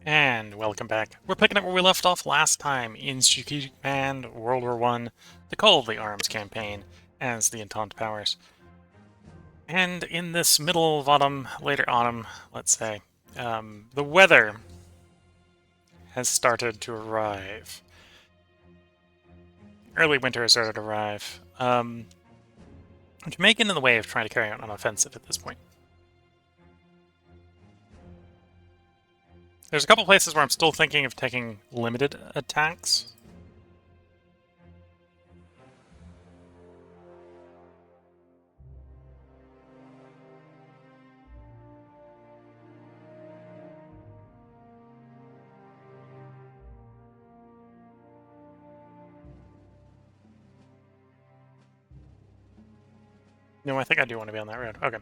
And welcome back. We're picking up where we left off last time in Strategic Command WWI, the Call of the Arms campaign, as the Entente Powers. And in this middle of autumn, later autumn, let's say, the weather has started to arrive. Early winter has started to arrive, which may get in the way of trying to carry out an offensive at this point. There's a couple places where I'm still thinking of taking limited attacks. No, I think I do want to be on that road. Okay.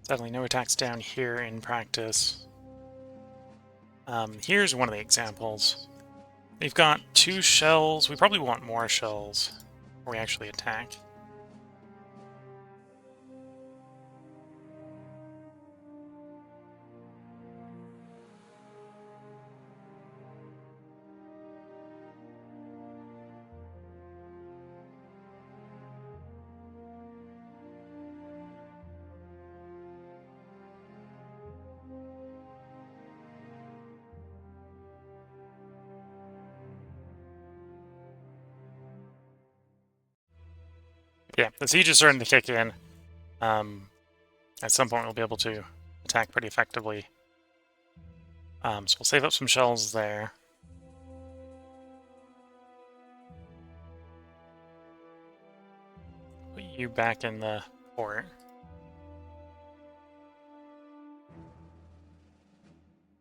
Definitely no attacks down here in practice. Here's one of the examples. We've got 2 shells. We probably want more shells before we actually attack. Yeah, the siege is starting to kick in. At some point we'll be able to attack pretty effectively. So we'll save up some shells there. Put you back in the port.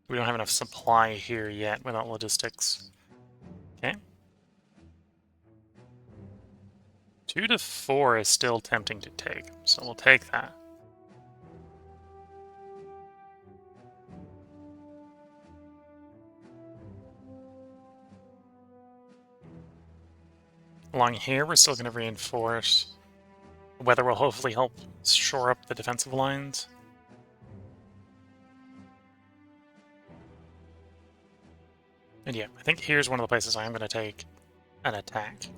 We don't have enough supply here yet without logistics. Okay. 2 to 4 is still tempting to take, so we'll take that. Along here, we're still going to reinforce. The weather will hopefully help shore up the defensive lines. And yeah, I think here's one of the places I'm going to take an attack.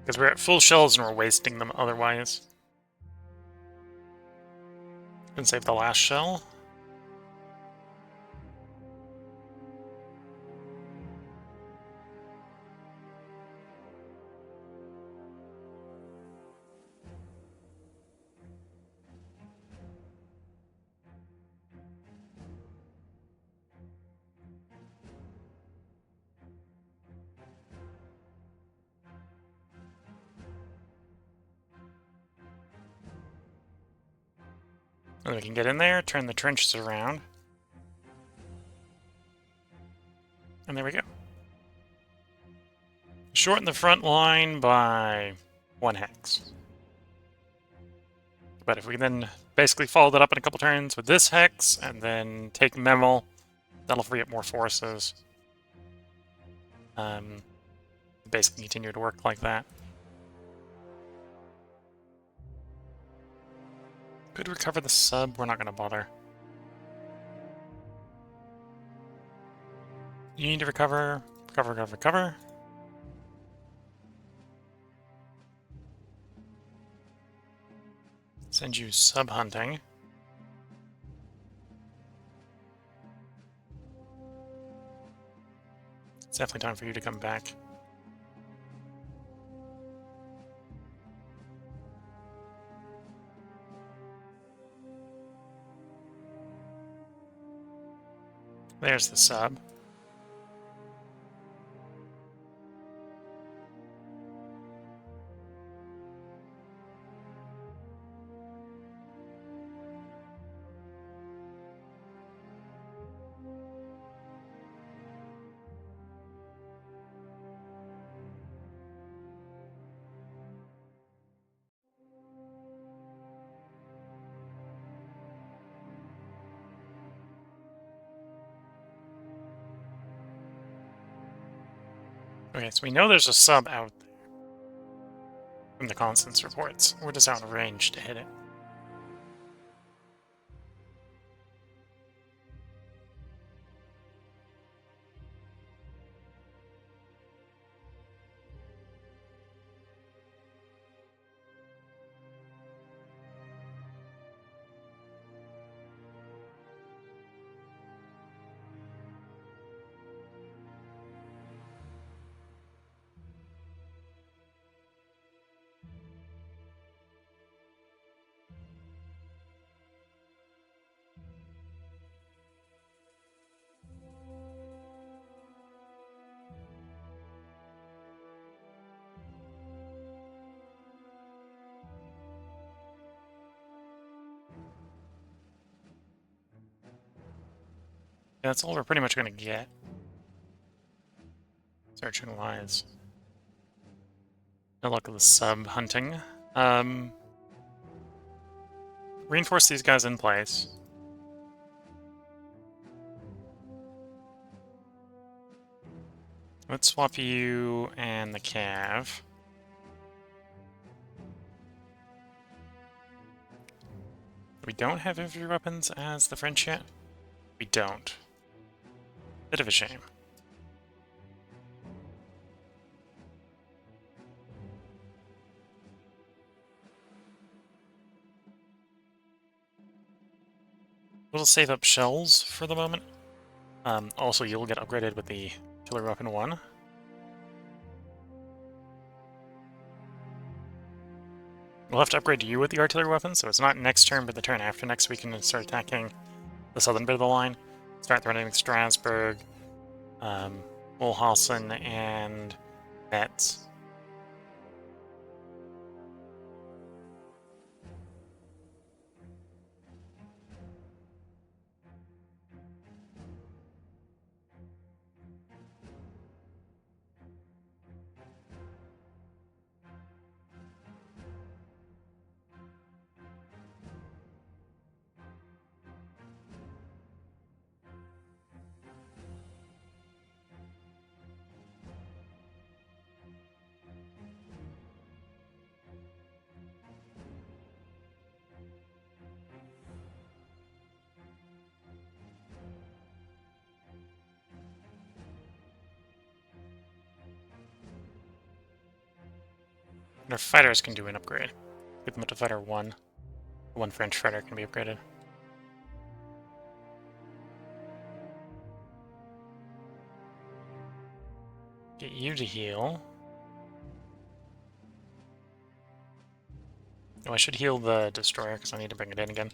Because we're at full shells and we're wasting them otherwise. And save the last shell. And we can get in there, turn the trenches around. And there we go. Shorten the front line by 1 hex. But if we then basically follow that up in a couple turns with this hex, and then take Memel, that'll free up more forces. Basically continue to work like that. Could recover the sub, we're not going to bother. You need to recover, recover. Send you sub-hunting. It's definitely time for you to come back. There's the sub. Okay, so we know there's a sub out there from the constants reports. We're just out of range to hit it. Yeah, that's all we're pretty much going to get. Searching-wise. No luck with the sub-hunting. Reinforce these guys in place. Let's swap you and the Cav. We don't have infantry weapons as the French yet? We don't. Bit of a shame. We'll save up shells for the moment. Also, you'll get upgraded with the artillery weapon 1. We'll have to upgrade you with the artillery weapon, so it's not next turn, but the turn after next we can start attacking the southern bit of the line. Start threatening Strasbourg, Mulhausen, and Metz. And our fighters can do an upgrade. Give them up to fighter 1. One French fighter can be upgraded. Get you to heal. Oh, I should heal the destroyer because I need to bring it in again.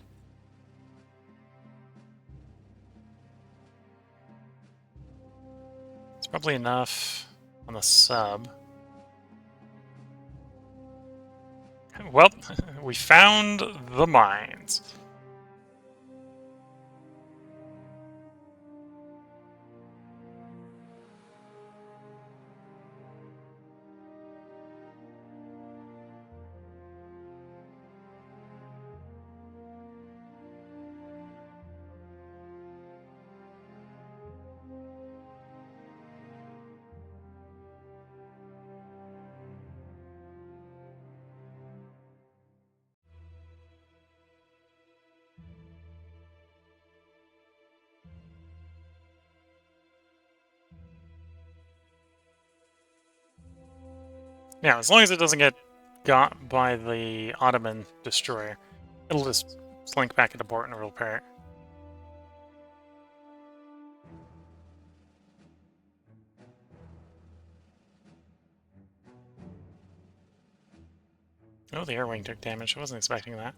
It's probably enough on the sub. Well, we found the mines. Yeah, as long as it doesn't get got by the Ottoman destroyer, it'll just slink back into port and repair it. Oh, the air wing took damage. I wasn't expecting that.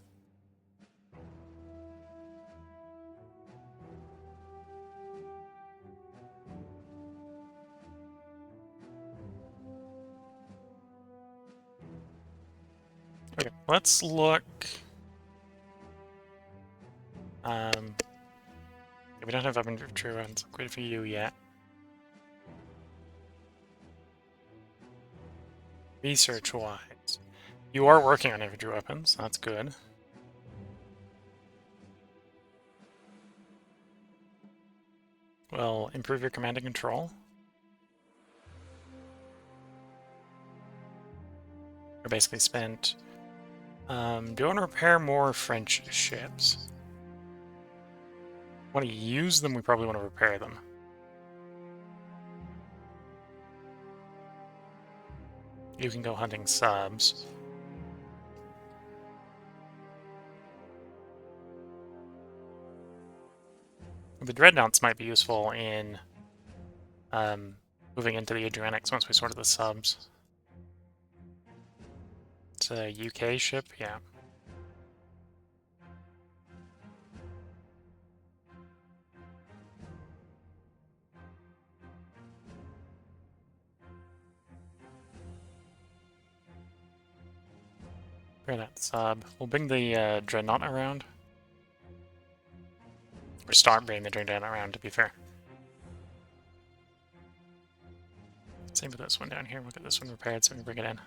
Okay, let's look. We don't have infantry runs upgraded for you yet. Research-wise, you are working on infantry weapons. That's good. Well, improve your command and control. We're basically spent. Do I want to repair more French ships? Want to use them? We probably want to repair them. You can go hunting subs. The dreadnoughts might be useful in moving into the Adriatics once we sorted the subs. It's a UK ship, yeah. Repair that sub. We'll bring the dreadnought around. Or start bringing the dreadnought around, to be fair. Same with this one down here. We'll get this one repaired so we can bring it in.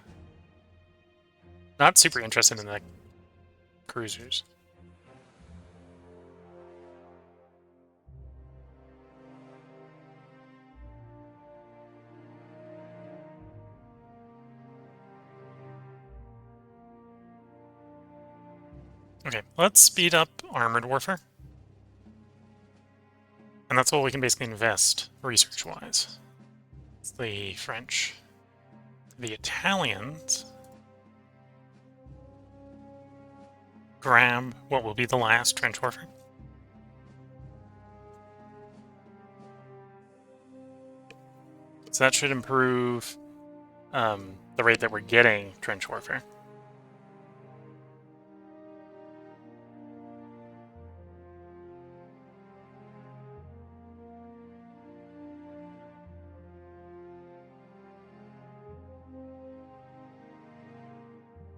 Not super interested in the cruisers. Okay, let's speed up armored warfare. And that's all we can basically invest research-wise. It's the French. The Italians grab what will be the last trench warfare. So that should improve the rate that we're getting trench warfare.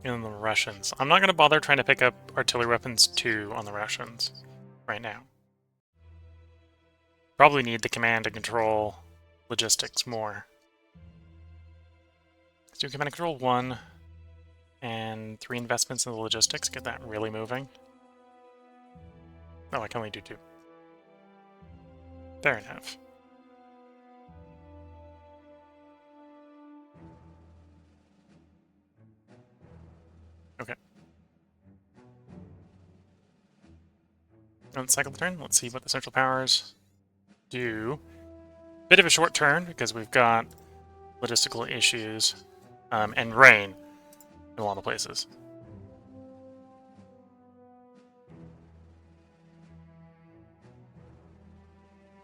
And the Russians. I'm not going to bother trying to pick up artillery weapons 2 on the Russians right now. Probably need the command and control logistics more. Let's do command and control 1 and 3 investments in the logistics. Get that really moving. Oh, I can only do 2. Fair enough. Okay. On the cycle turn, let's see what the Central Powers do. Bit of a short turn because we've got logistical issues and rain in a lot of places.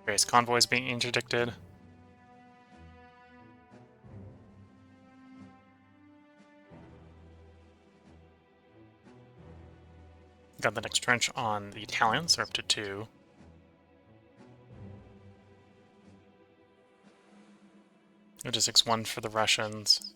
Various convoys being interdicted. Got the next trench on the Italians, they're up to 2. Logistics 1 for the Russians.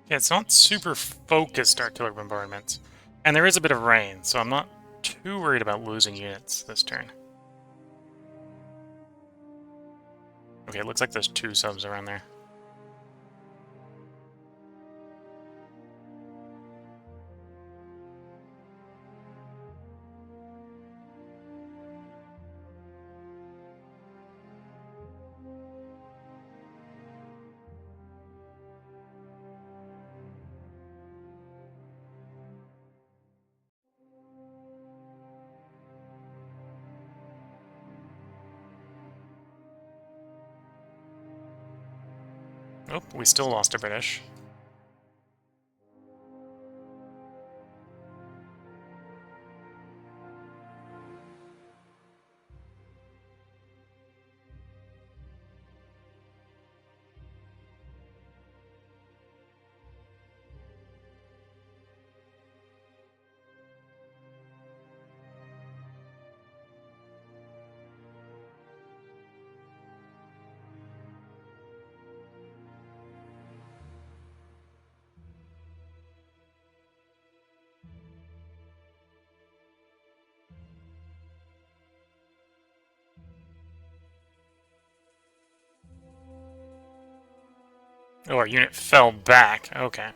Yeah, it's not super focused artillery bombardments. And there is a bit of rain, so I'm not too worried about losing units this turn. Okay, it looks like there's 2 subs around there. Oh, we still lost a British. Oh, our unit fell back. Okay.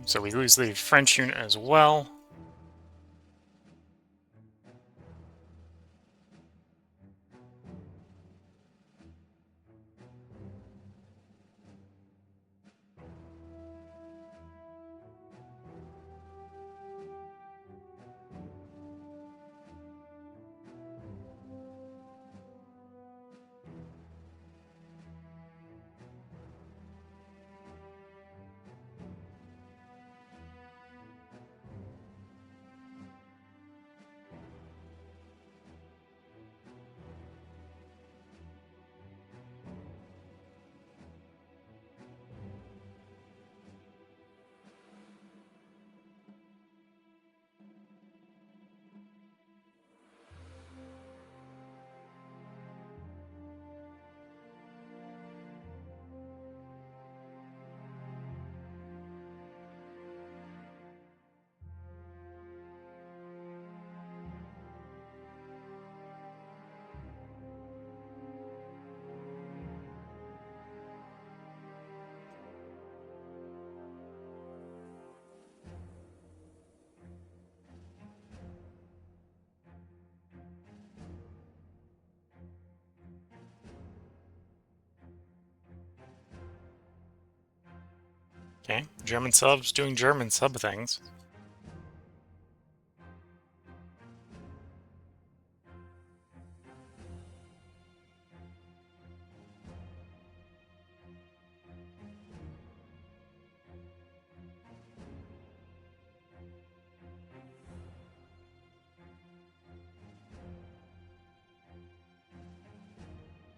So we lose the French unit as well. Okay, German subs doing German sub things.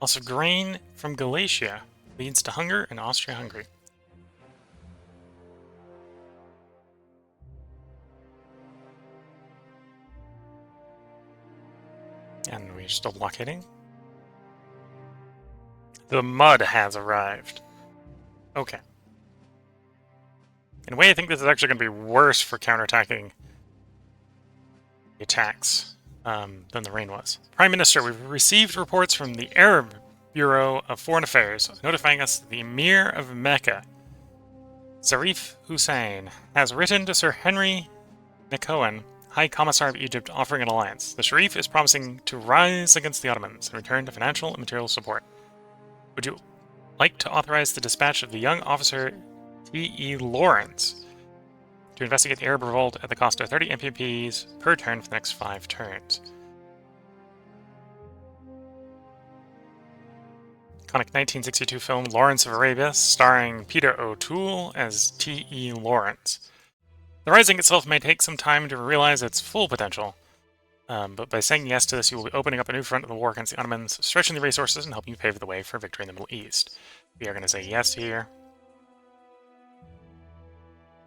Also, grain from Galatia leads to hunger in Austria-Hungary. And we're still blockading. The mud has arrived. Okay. In a way, I think this is actually going to be worse for counterattacking the attacks than the rain was. Prime Minister, we've received reports from the Arab Bureau of Foreign Affairs notifying us that the Emir of Mecca, Zarif Hussein, has written to Sir Henry Nekoan, High Commissar of Egypt, offering an alliance. The Sharif is promising to rise against the Ottomans in return to financial and material support. Would you like to authorize the dispatch of the young officer T.E. Lawrence to investigate the Arab revolt at the cost of 30 MPPs per turn for the next 5 turns? Iconic 1962 film Lawrence of Arabia, starring Peter O'Toole as T.E. Lawrence. The Rising itself may take some time to realize its full potential, but by saying yes to this, you will be opening up a new front of the war against the Ottomans, stretching the resources and helping you pave the way for victory in the Middle East. We are going to say yes here.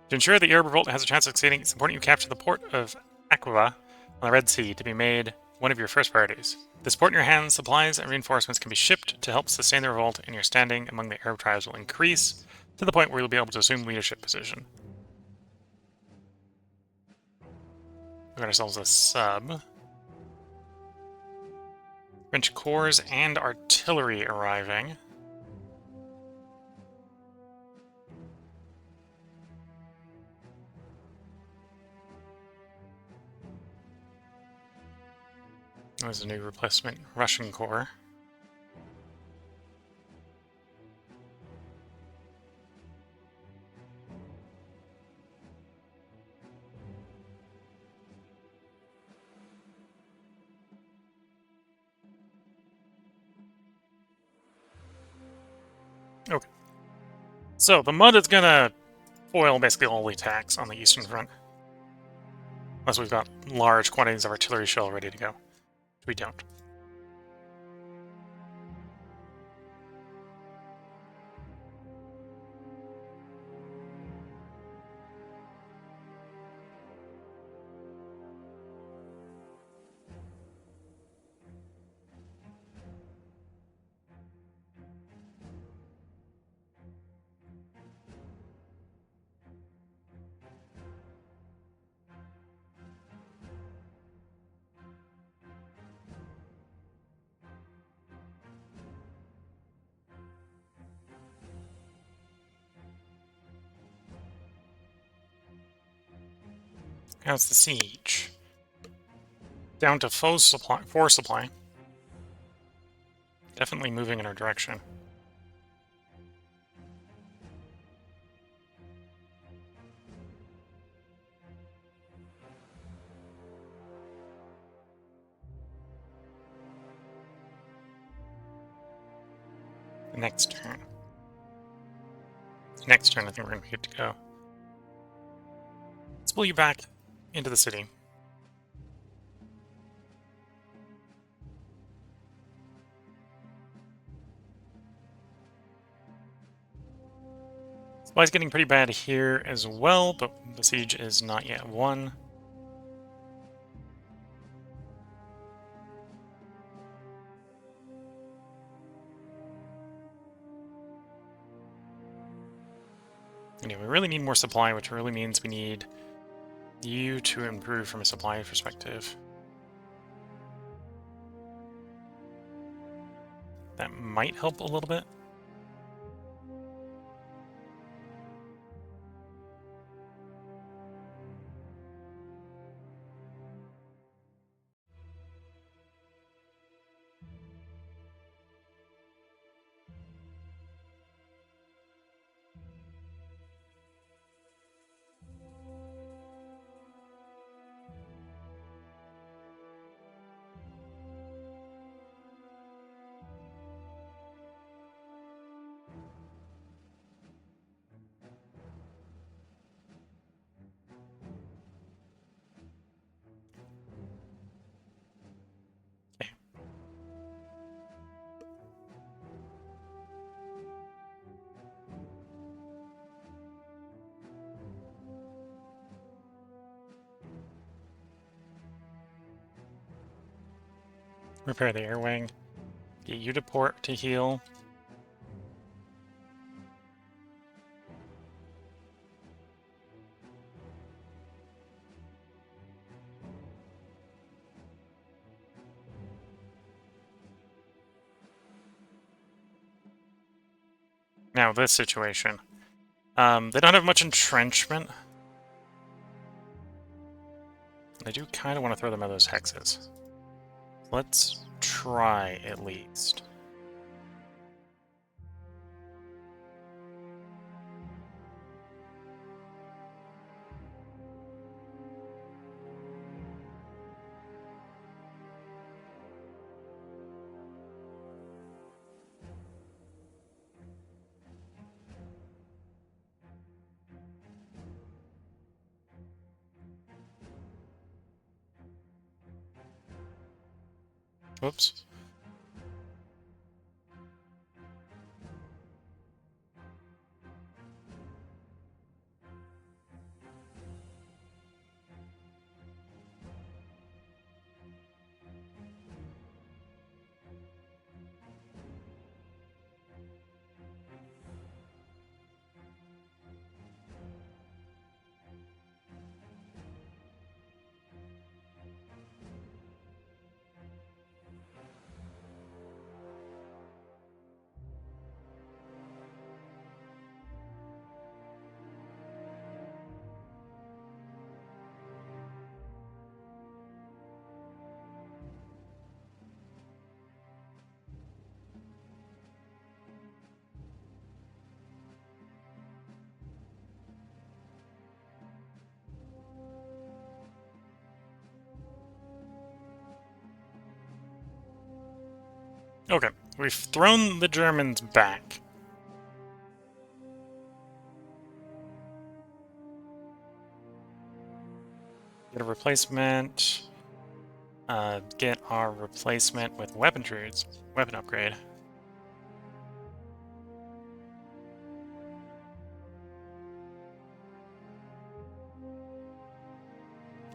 To ensure that the Arab revolt has a chance of succeeding, it's important you capture the port of Aqaba on the Red Sea to be made one of your first priorities. With this port in your hands, supplies and reinforcements can be shipped to help sustain the revolt, and your standing among the Arab tribes will increase to the point where you'll be able to assume leadership position. We got ourselves a sub. French corps and artillery arriving. There's a new replacement Russian corps. Okay. So the mud is gonna foil basically all the attacks on the eastern front. Unless we've got large quantities of artillery shell ready to go. Which we don't. How's the siege? Down to force supply. Definitely moving in our direction. Next turn. Next turn, I think we're going to be good to go. Let's pull you back into the city. Supply's getting pretty bad here as well, but the siege is not yet won. Anyway, we really need more supply, which really means we need you to improve from a supply perspective. That might help a little bit. Repair the air wing. Get you to port to heal. Now this situation. They don't have much entrenchment. I do kind of want to throw them out those hexes. Let's try at least. Whoops. Okay, we've thrown the Germans back. Get a replacement. Get our replacement with weapon trades. Weapon upgrade.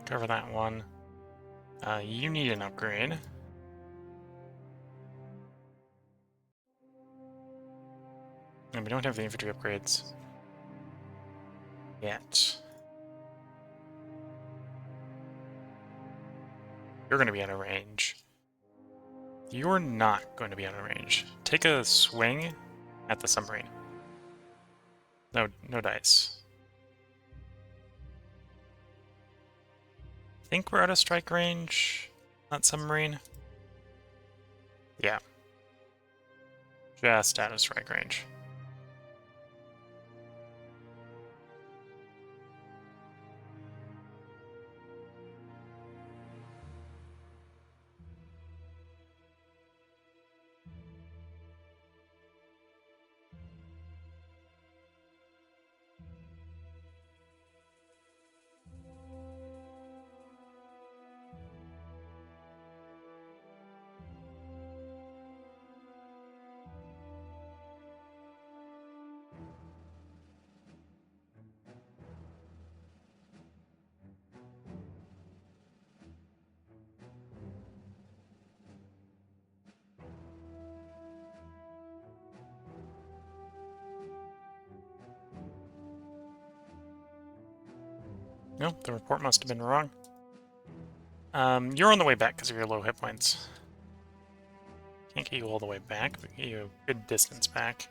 Cover that one. You need an upgrade. And we don't have the infantry upgrades yet. You're going to be out of range. You're not going to be out of range. Take a swing at the submarine. No dice. I think we're out of strike range. That submarine. Yeah. Just out of strike range. No, the report must have been wrong. You're on the way back because of your low hit points. Can't get you all the way back, but get you a good distance back.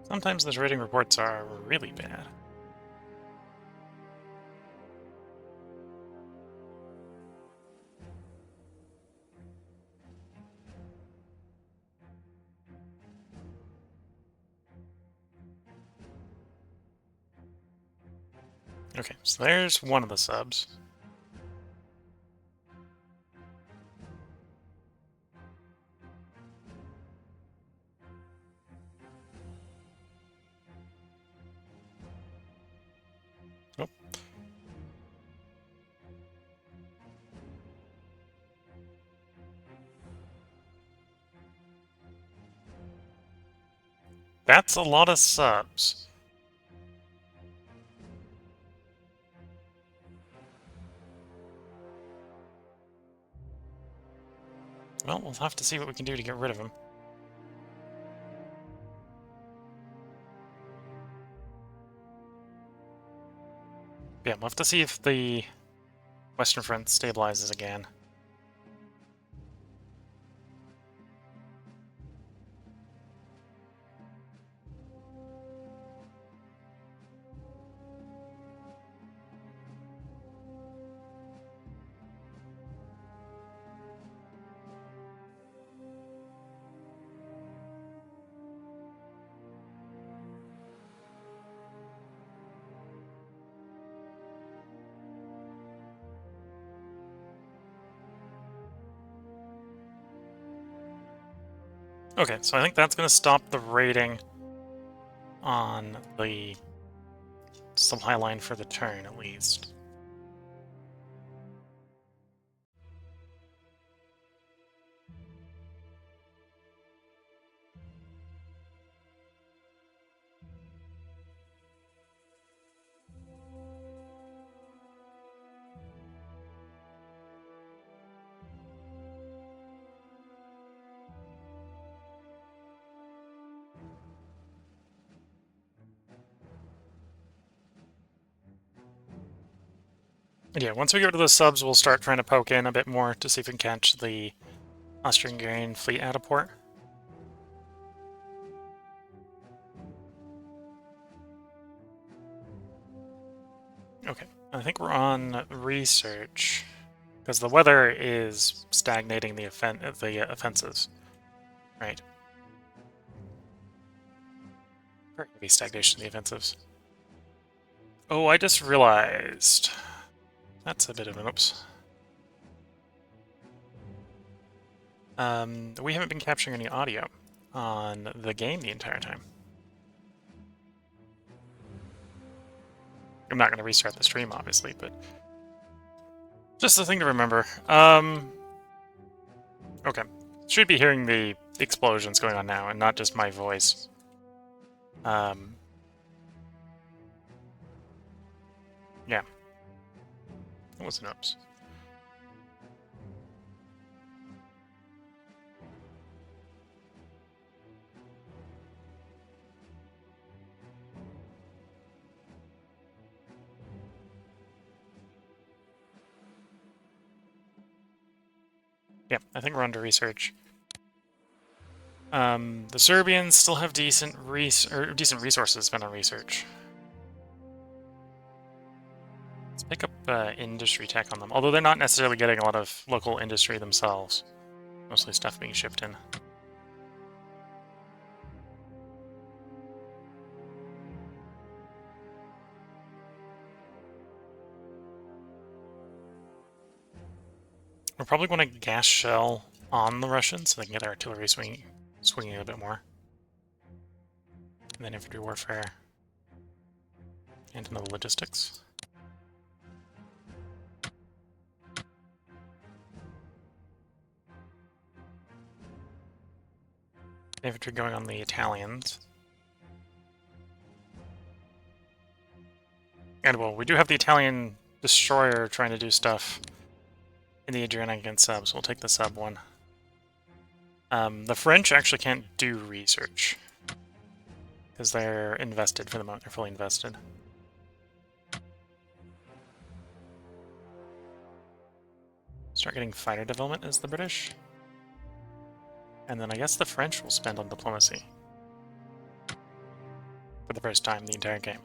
Sometimes those rating reports are really bad. Okay, so there's one of the subs. Oh. That's a lot of subs. Well, we'll have to see what we can do to get rid of them. Yeah, we'll have to see if the Western Front stabilizes again. Okay, so I think that's going to stop the rating on the supply line for the turn, at least. Yeah, once we get to the subs, we'll start trying to poke in a bit more to see if we can catch the Austrian-Hungarian fleet out of port. Okay, I think we're on research, because the weather is stagnating the offensives. Right. Very heavy stagnation in the offensives. Oh, I just realized. That's a bit of an oops. We haven't been capturing any audio on the game the entire time. I'm not going to restart the stream, obviously, but just a thing to remember. Okay. Should be hearing the explosions going on now, and not just my voice. Yeah. That was an oops. Yeah, I think we're under research. The Serbians still have decent resources spent on research. Let's pick up industry tech on them, although they're not necessarily getting a lot of local industry themselves. Mostly stuff being shipped in. We're probably going to gas shell on the Russians so they can get their artillery swinging a bit more. And then infantry warfare. And another logistics. Infantry going on the Italians. And well, we do have the Italian destroyer trying to do stuff in the Adriatic against subs. So we'll take the sub one. The French actually can't do research because they're invested for the moment. They're fully invested. Start getting fighter development as the British. And then I guess the French will spend on diplomacy. For the first time the entire game.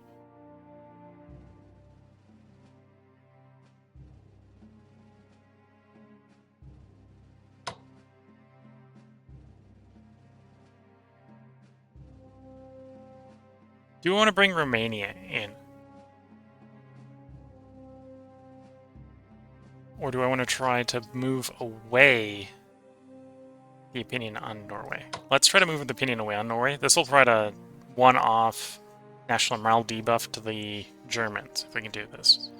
Do we want to bring Romania in? Or do I want to try to move away the opinion on Norway? Let's try to move the opinion away on Norway. This will provide a one-off national morale debuff to the Germans, if we can do this.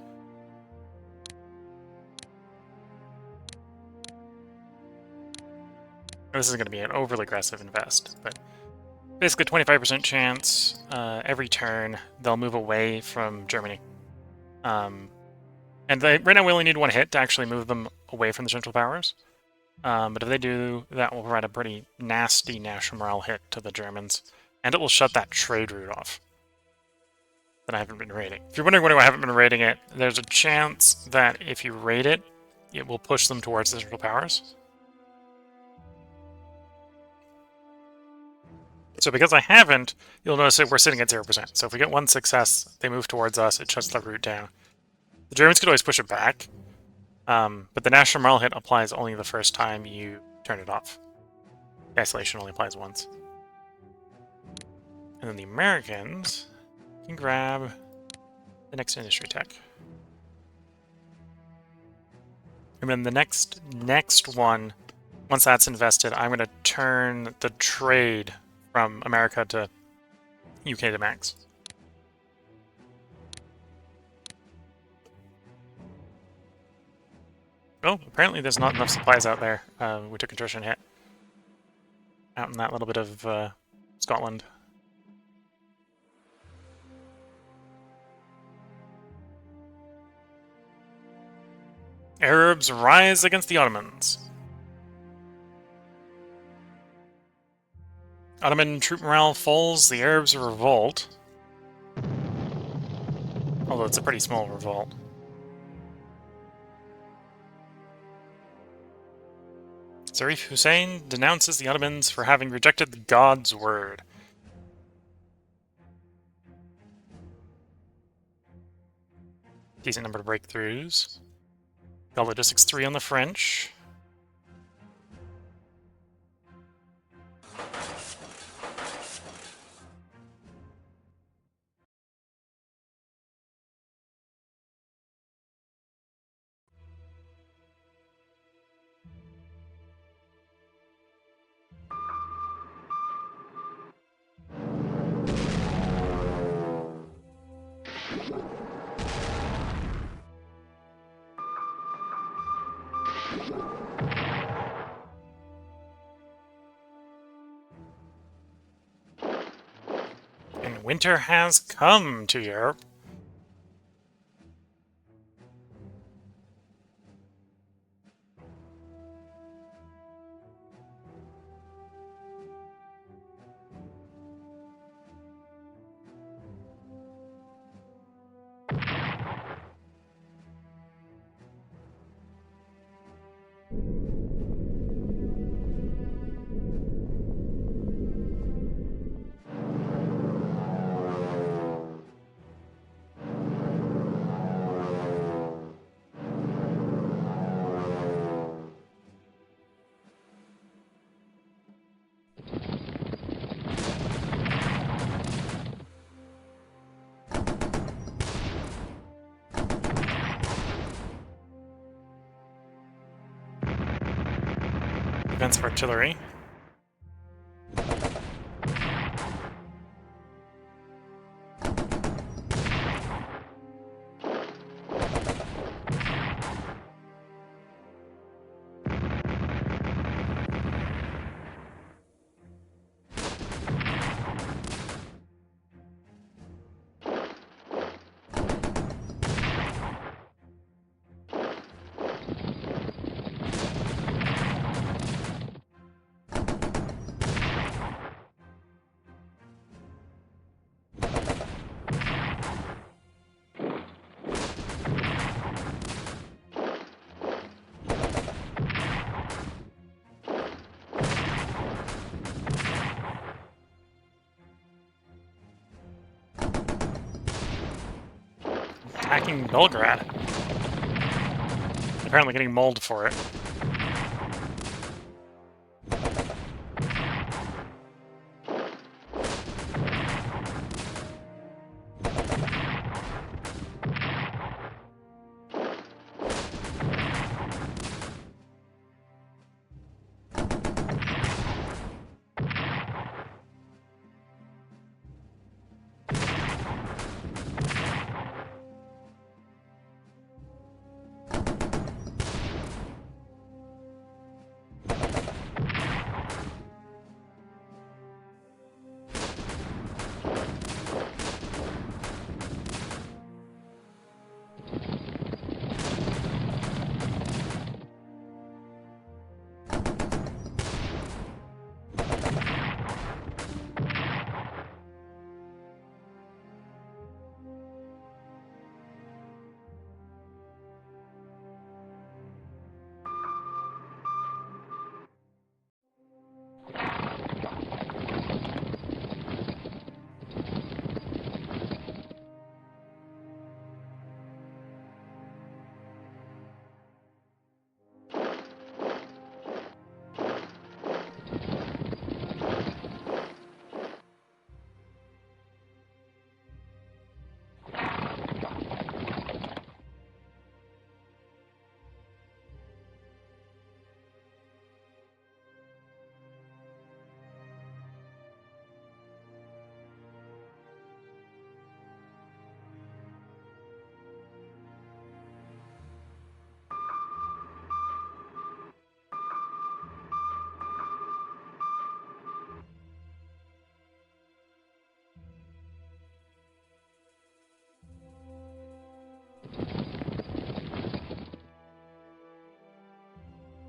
This is going to be an overly aggressive invest, but basically 25% chance every turn they'll move away from Germany. And right now we only need one hit to actually move them away from the Central Powers. But if they do, that will provide a pretty nasty national morale hit to the Germans. And it will shut that trade route off that I haven't been raiding. If you're wondering why I haven't been raiding it, there's a chance that if you raid it, it will push them towards the Central Powers. So because I haven't, you'll notice that we're sitting at 0%. So if we get one success, they move towards us, it shuts the route down. The Germans could always push it back, but the national morale hit applies only the first time you turn it off. The isolation only applies once. And then the Americans can grab the next industry tech. And then the next one, once that's invested, I'm going to turn the trade from America to UK to max. Oh, apparently there's not enough supplies out there. We took a attrition hit out in that little bit of Scotland. Arabs rise against the Ottomans. Ottoman troop morale falls, the Arabs revolt. Although it's a pretty small revolt. Zarif Hussein denounces the Ottomans for having rejected the God's word. Decent number of breakthroughs. Got Logistics 3 on the French. And winter has come to Europe. Defensive artillery. Attacking Belgrade. Apparently getting mauled for it.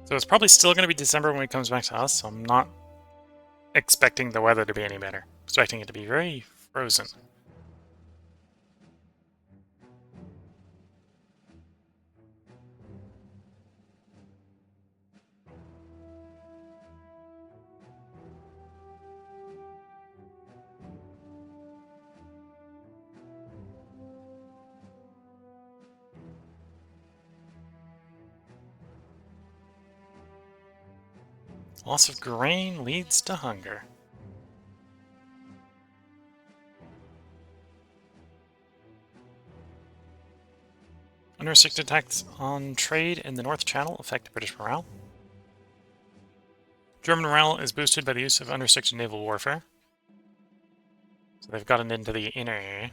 So it's probably still going to be December when it comes back to us, so I'm not expecting the weather to be any better. Expecting it to be very frozen. Loss of grain leads to hunger. Unrestricted attacks on trade in the North Channel affect British morale. German morale is boosted by the use of unrestricted naval warfare. So they've gotten into the inner area.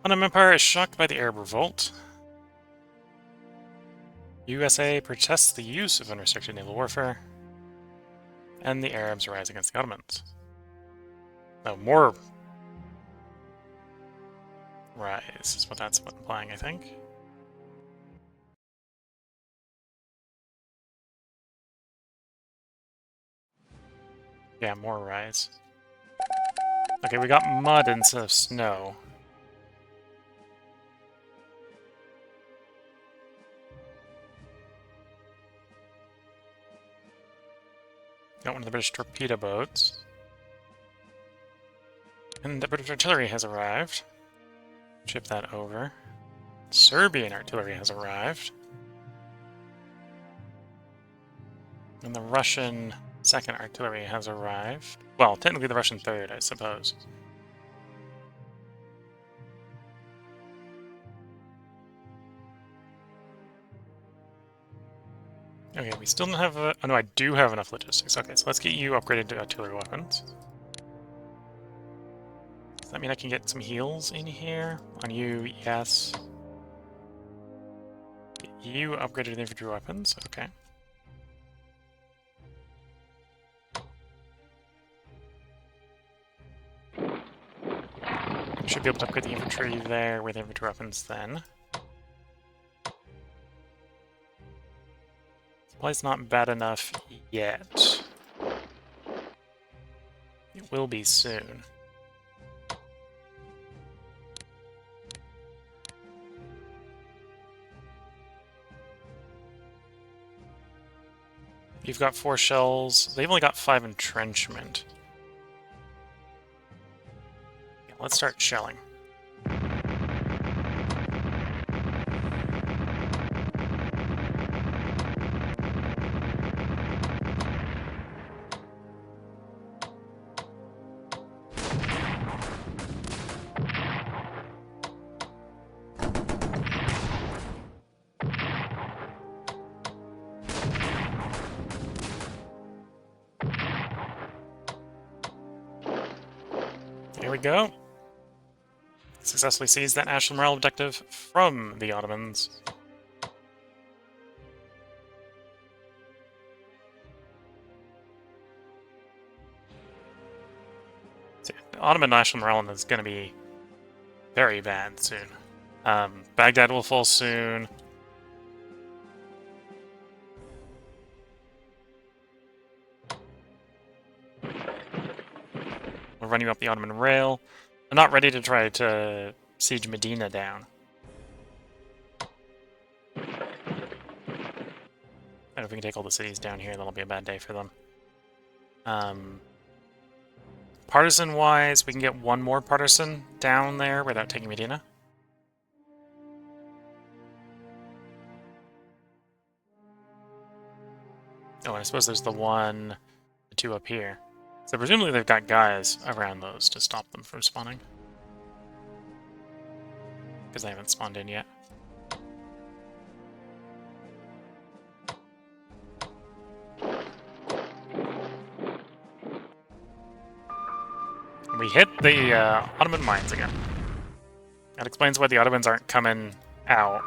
Ottoman Empire is shocked by the Arab revolt. USA protests the use of unrestricted naval warfare. And the Arabs rise against the Ottomans. No, more rise is what that's implying, I think. Yeah, more rise. Okay, we got mud instead of snow. Got one of the British torpedo boats. And the British artillery has arrived. Ship that over. Serbian artillery has arrived. And the Russian 2nd artillery has arrived. Well, technically the Russian 3rd, I suppose. Okay, we still don't have a... Oh no, I do have enough logistics. Okay, so let's get you upgraded to artillery weapons. Does that mean I can get some heals in here? On you, yes. Get you upgraded to infantry weapons, okay. Should be able to upgrade the infantry there with infantry weapons then. Supply's not bad enough yet. It will be soon. You've got 4 shells. They've only got 5 entrenchment. Yeah, let's start shelling. Here we go. Successfully seized that national morale objective from the Ottomans. So, Ottoman national morale is going to be very bad soon. Baghdad will fall soon. We'll run you up the Ottoman rail. I'm not ready to try to siege Medina down. I don't know if we can take all the cities down here, that'll be a bad day for them. Partisan-wise, we can get one more partisan down there without taking Medina. Oh, and I suppose there's the 2 up here. So presumably they've got guys around those to stop them from spawning. Because they haven't spawned in yet. We hit the Ottoman mines again. That explains why the Ottomans aren't coming out.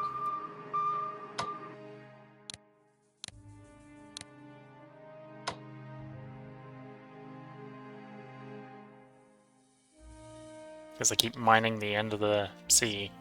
Because they keep mining the end of the sea.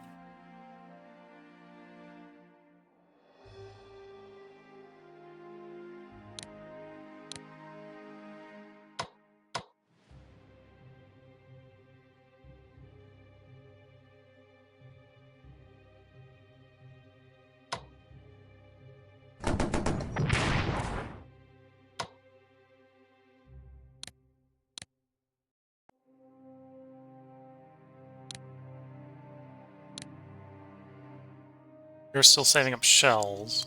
You're still saving up shells.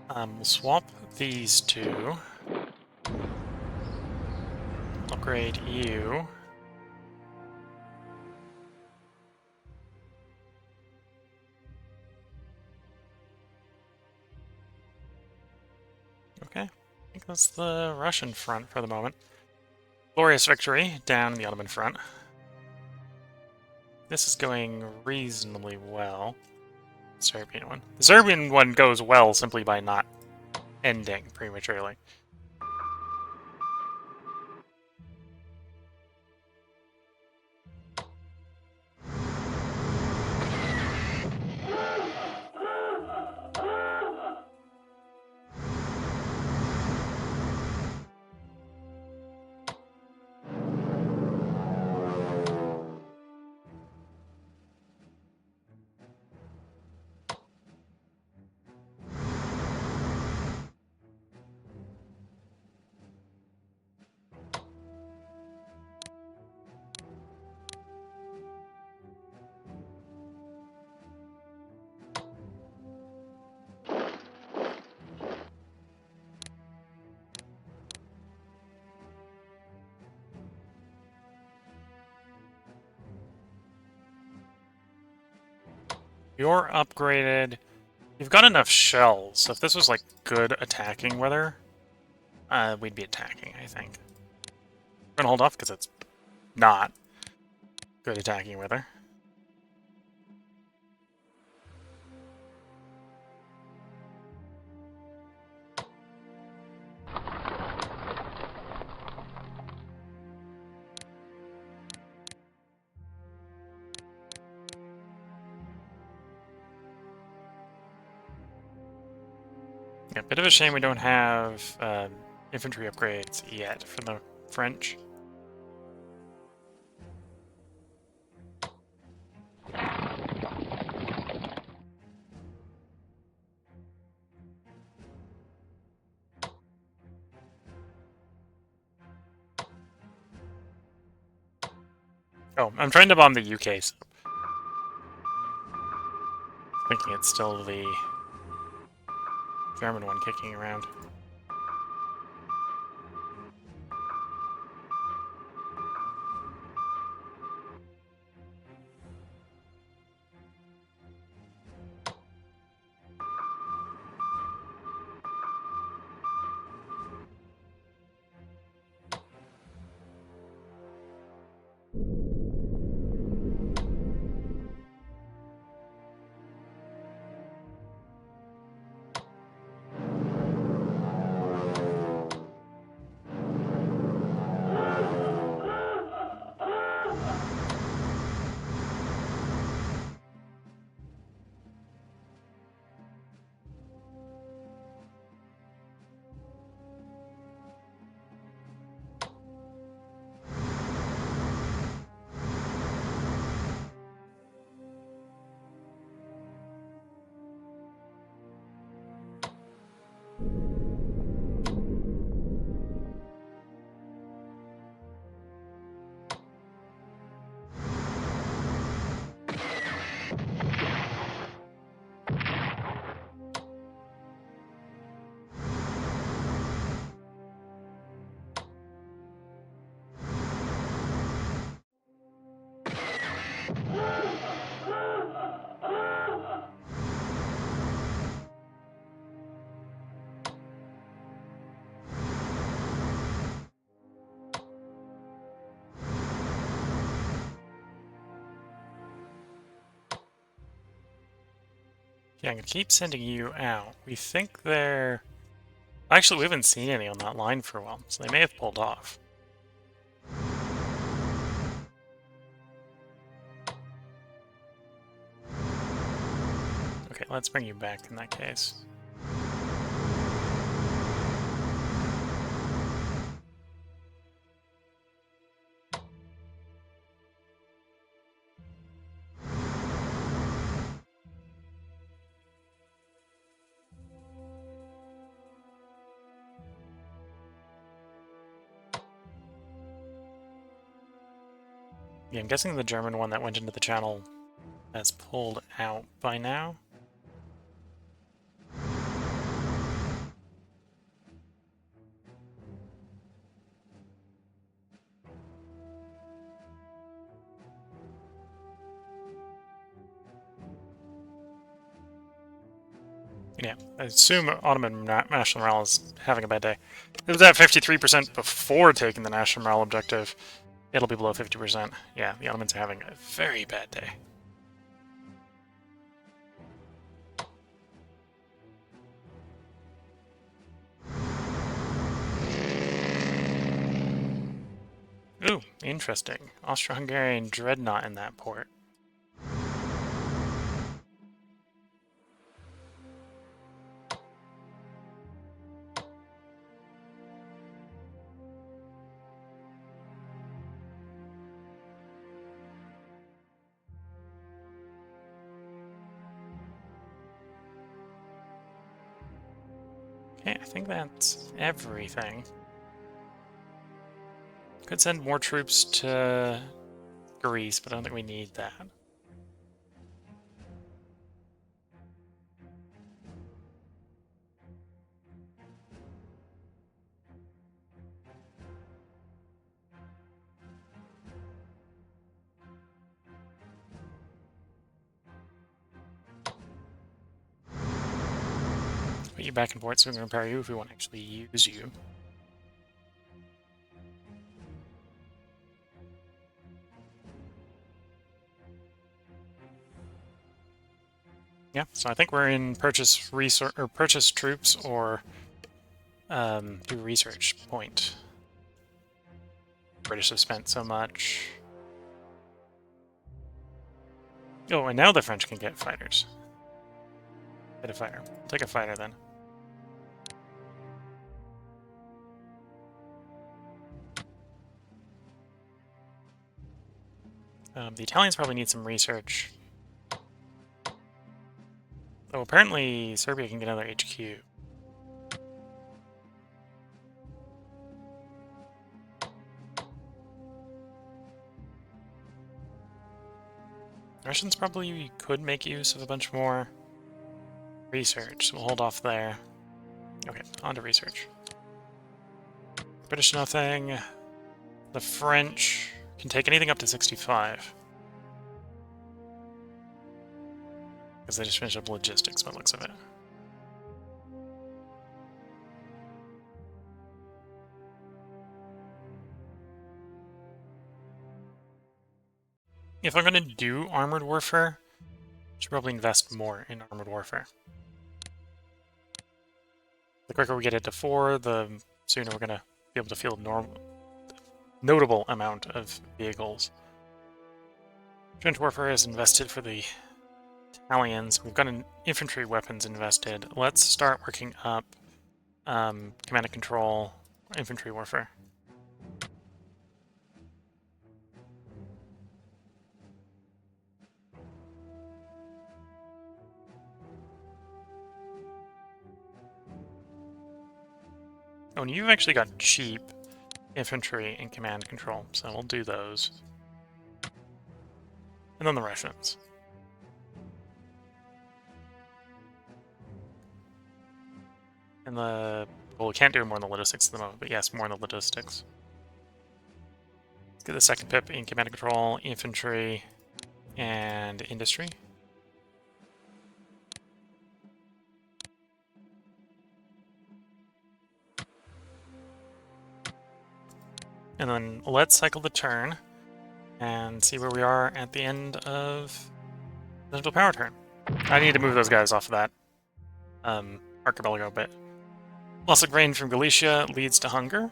We'll swap these 2. Upgrade you. Okay, I think that's the Russian front for the moment. Glorious victory down the Ottoman front. This is going reasonably well. Serbian one. The Serbian one goes well simply by not ending prematurely. You're upgraded. You've got enough shells, so if this was like good attacking weather, we'd be attacking, I think. We're gonna hold off because it's not good attacking weather. Yeah, bit of a shame we don't have infantry upgrades yet for the French. Oh, I'm trying to bomb the UK, so thinking it's still the German one kicking around. Yeah, I'm gonna keep sending you out. We think they're... Actually, we haven't seen any on that line for a while, so they may have pulled off. Okay, let's bring you back in that case. Yeah, I'm guessing the German one that went into the channel has pulled out by now. Yeah, I assume Ottoman national morale is having a bad day. It was at 53% before taking the national morale objective. It'll be below 50%. Yeah, the Ottomans are having a very bad day. Ooh, interesting. Austro-Hungarian dreadnought in that port. Okay, I think that's everything. Could send more troops to Greece, but I don't think we need that. Put you back in port so we can repair you if we want to actually use you. Yeah, so I think we're in purchase troops or do research point. British have spent so much. Oh, and now the French can get fighters. Get a fighter. I'll take a fighter then. The Italians probably need some research. Oh, apparently Serbia can get another HQ. Russians probably could make use of a bunch more research, so we'll hold off there. Okay, on to research. British nothing. The French can take anything up to 65. Because they just finished up logistics by the looks of it. If I'm going to do armored warfare, I should probably invest more in armored warfare. The quicker we get it to 4, the sooner we're going to be able to field notable amount of vehicles. Trench warfare is invested for the Italians. We've got an infantry weapons invested. Let's start working up command and control infantry warfare. Oh, and you've actually got cheap infantry and command control, so we'll do those. And then the Russians. And well, we can't do more in the logistics at the moment, but yes, more in the logistics. Let's get the second pip in command and control, infantry, and industry. And then let's cycle the turn and see where we are at the end of the Central Power turn. I need to move those guys off of that archipelago a bit. Loss of grain from Galicia leads to hunger.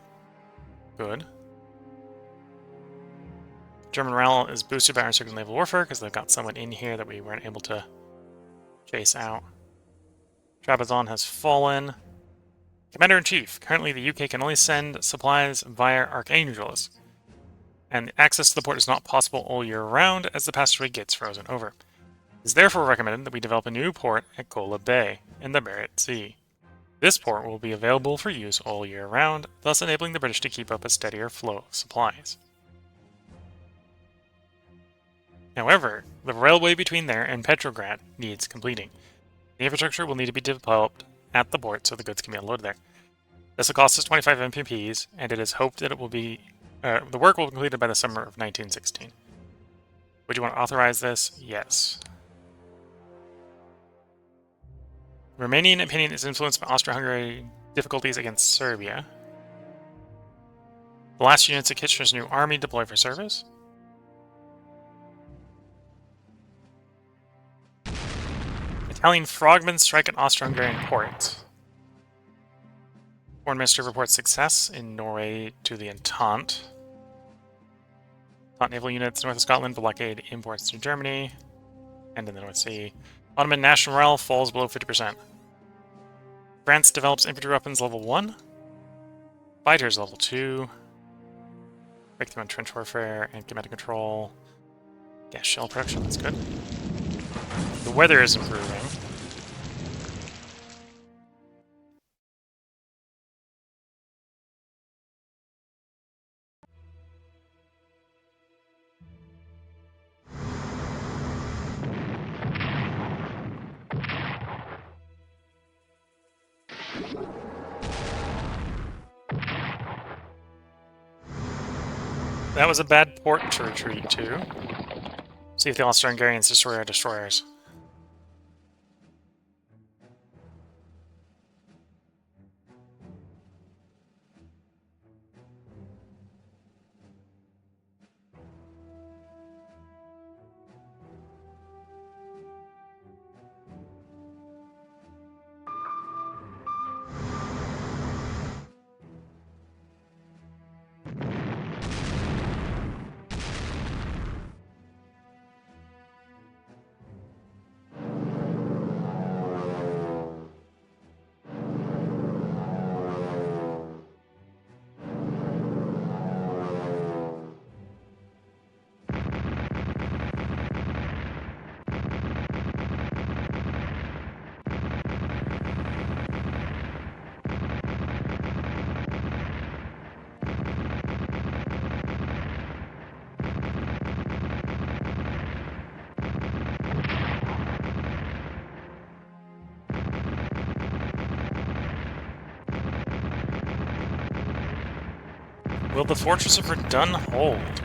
Good. German morale is boosted by our circumnaval warfare because they've got someone in here that we weren't able to chase out. Trabzon has fallen. Commander-in-Chief. Currently, the UK can only send supplies via Archangels, and access to the port is not possible all year round as the passageway gets frozen over. It is therefore recommended that we develop a new port at Kola Bay in the Barents Sea. This port will be available for use all year round, thus enabling the British to keep up a steadier flow of supplies. However, the railway between there and Petrograd needs completing. The infrastructure will need to be developed at the port so the goods can be unloaded there. This will cost us 25 MPPs, and it is hoped that it will be the work will be completed by the summer of 1916. Would you want to authorize this? Yes. Romanian opinion is influenced by Austro-Hungary difficulties against Serbia. The last units of Kitchener's new army deploy for service. Italian frogmen strike an Austro-Hungarian port. Foreign Minister reports success in Norway to the Entente. Entente naval units north of Scotland blockade imports to Germany and in the North Sea. Ottoman national morale falls below 50%. France develops infantry weapons level 1. Fighters level 2. Breakthrough on trench warfare and command control. Gas shell production, that's good. The weather is improving. That was a bad port to retreat to. See if the Austro-Hungarians destroy our destroyers. Will the Fortress of Verdun hold?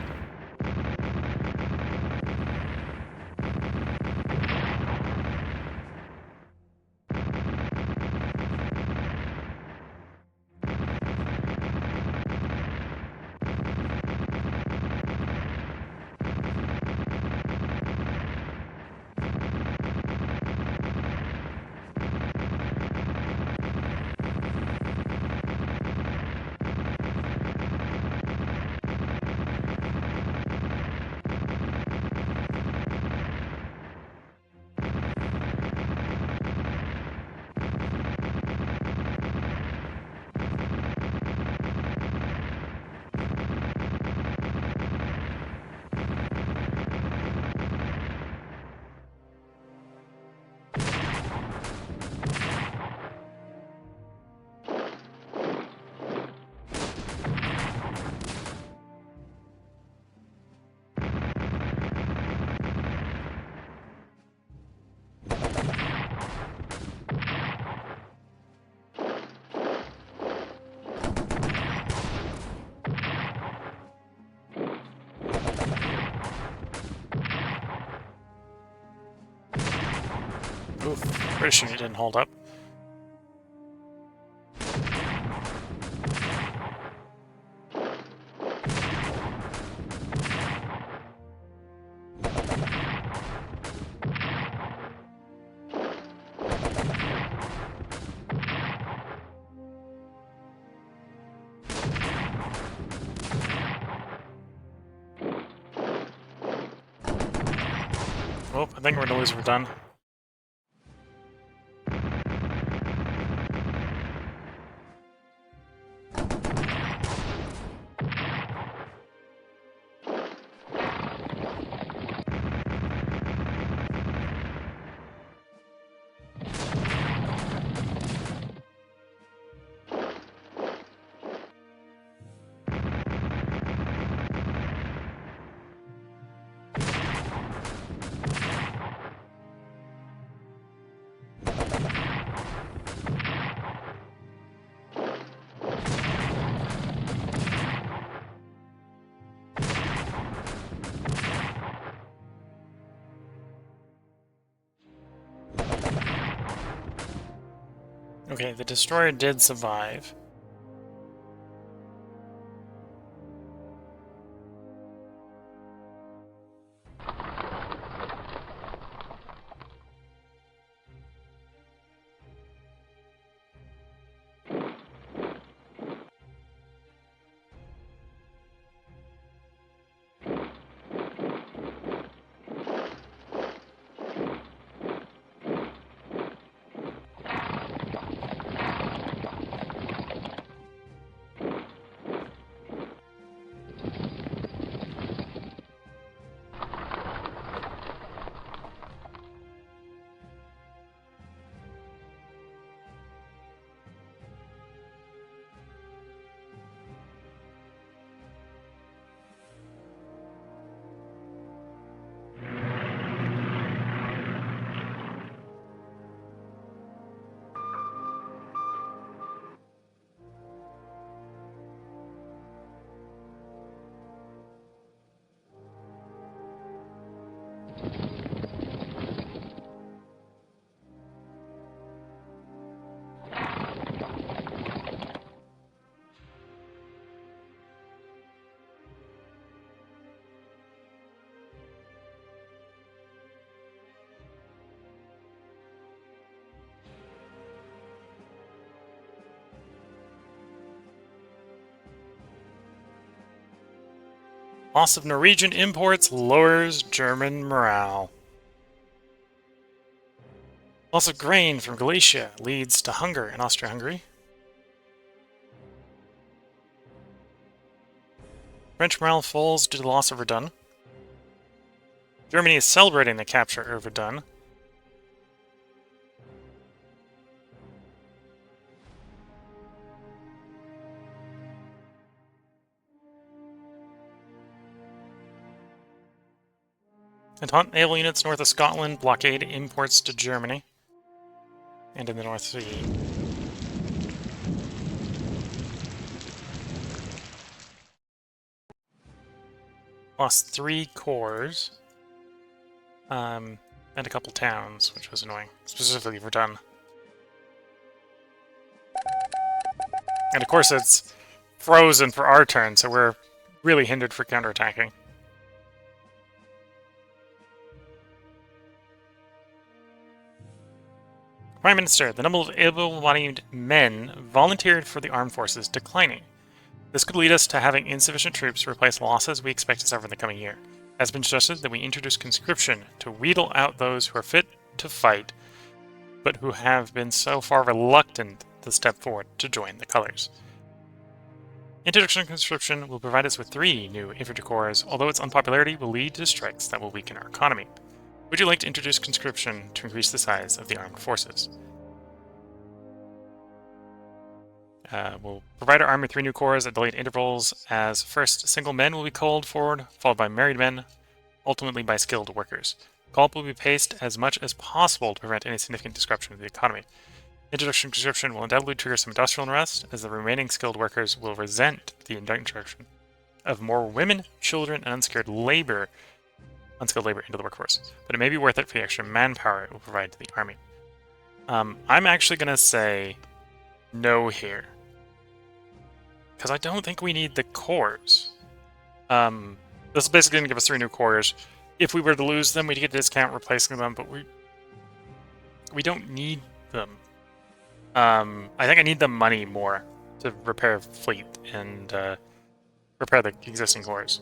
Oof, British unit didn't hold up. Oh, I think we're gonna lose Verdun. Okay, the destroyer did survive. Loss of Norwegian imports lowers German morale. Loss of grain from Galicia leads to hunger in Austria-Hungary. French morale falls due to the loss of Verdun. Germany is celebrating the capture of Verdun. Entente naval units north of Scotland blockade imports to Germany and in the North Sea. Lost 3 corps. And a couple towns, which was annoying. Specifically Verdun. And of course it's frozen for our turn, so we're really hindered for counterattacking. Prime Minister, the number of able-bodied men volunteered for the armed forces declining. This could lead us to having insufficient troops to replace losses we expect to suffer in the coming year. It has been suggested that we introduce conscription to wheedle out those who are fit to fight, but who have been so far reluctant to step forward to join the colors. Introduction of conscription will provide us with 3 new infantry corps, although its unpopularity will lead to strikes that will weaken our economy. Would you like to introduce conscription to increase the size of the armed forces? We'll provide our army with 3 new corps at delayed intervals, as first single men will be called forward, followed by married men, ultimately by skilled workers. Call-up will be paced as much as possible to prevent any significant disruption of the economy. Introduction of conscription will undoubtedly trigger some industrial unrest, as the remaining skilled workers will resent the introduction of more women, children, and unskilled labor into the workforce. But it may be worth it for the extra manpower it will provide to the army. I'm actually going to say no here, because I don't think we need the corps. This is basically going to give us 3 new corps. If we were to lose them, we'd get a discount replacing them, but we don't need them. I think I need the money more to repair fleet and repair the existing corps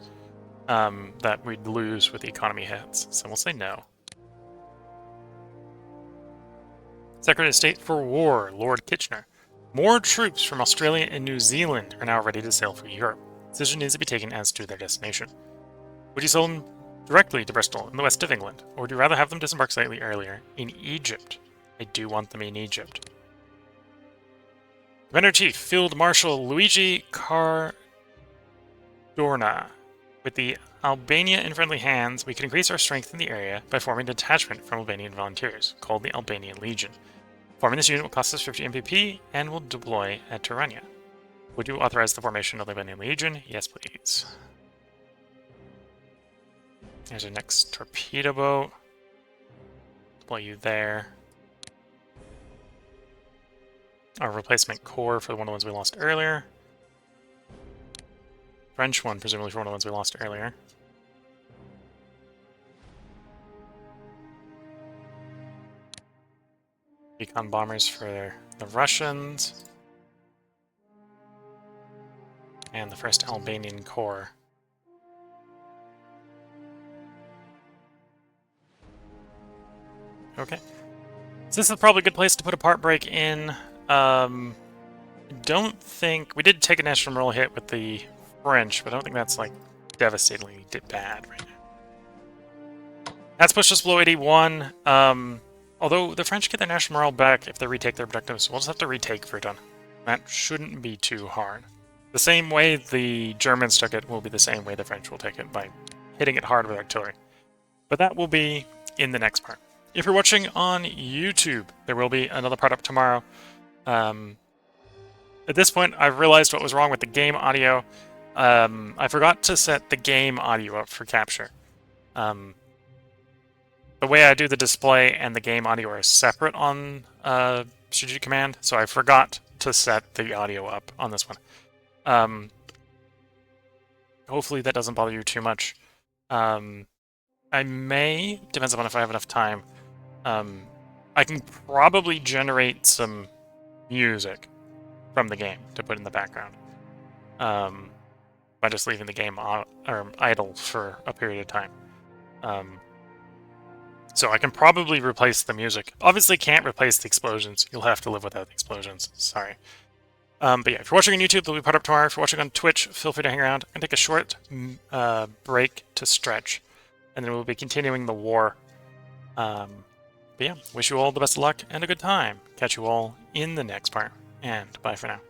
that we'd lose with the economy hits. So we'll say no. Secretary of State for War, Lord Kitchener. More troops from Australia and New Zealand are now ready to sail for Europe. Decision needs to be taken as to their destination. Would you sell them directly to Bristol in the west of England, or would you rather have them disembark slightly earlier in Egypt? I do want them in Egypt. Commander-in-Chief, Field Marshal Luigi Cardorna. With the Albania in friendly hands, we can increase our strength in the area by forming a detachment from Albanian volunteers, called the Albanian Legion. Forming this unit will cost us 50 MPP and will deploy at Tirana. Would you authorize the formation of the Albanian Legion? Yes, please. There's our next torpedo boat. Deploy you there. Our replacement corps for one of the ones we lost earlier. French one, presumably for one of the ones we lost earlier. Recon bombers for the Russians. And the first Albanian corps. Okay. So this is probably a good place to put a part break in. Don't think... We did take a national roll hit with the French, but I don't think that's, like, devastatingly bad right now. That's pushed us below 81. Although the French get their national morale back if they retake their objectives, we'll just have to retake Verdun. That shouldn't be too hard. The same way the Germans took it will be the same way the French will take it, by hitting it hard with artillery. But that will be in the next part. If you're watching on YouTube, there will be another part up tomorrow. At this point, I've realized what was wrong with the game audio. I forgot to set the game audio up for capture. The way I do the display and the game audio are separate on Strategic Command, so I forgot to set the audio up on this one. Hopefully that doesn't bother you too much. I may, depends on if I have enough time, I can probably generate some music from the game to put in the background by just leaving the game idle for a period of time. So I can probably replace the music. Obviously can't replace the explosions. You'll have to live without the explosions. Sorry. But yeah, if you're watching on YouTube, they'll be part up tomorrow. If you're watching on Twitch, feel free to hang around. I'm going to take a short break to stretch, and then we'll be continuing the war. But yeah, wish you all the best of luck and a good time. Catch you all in the next part, and bye for now.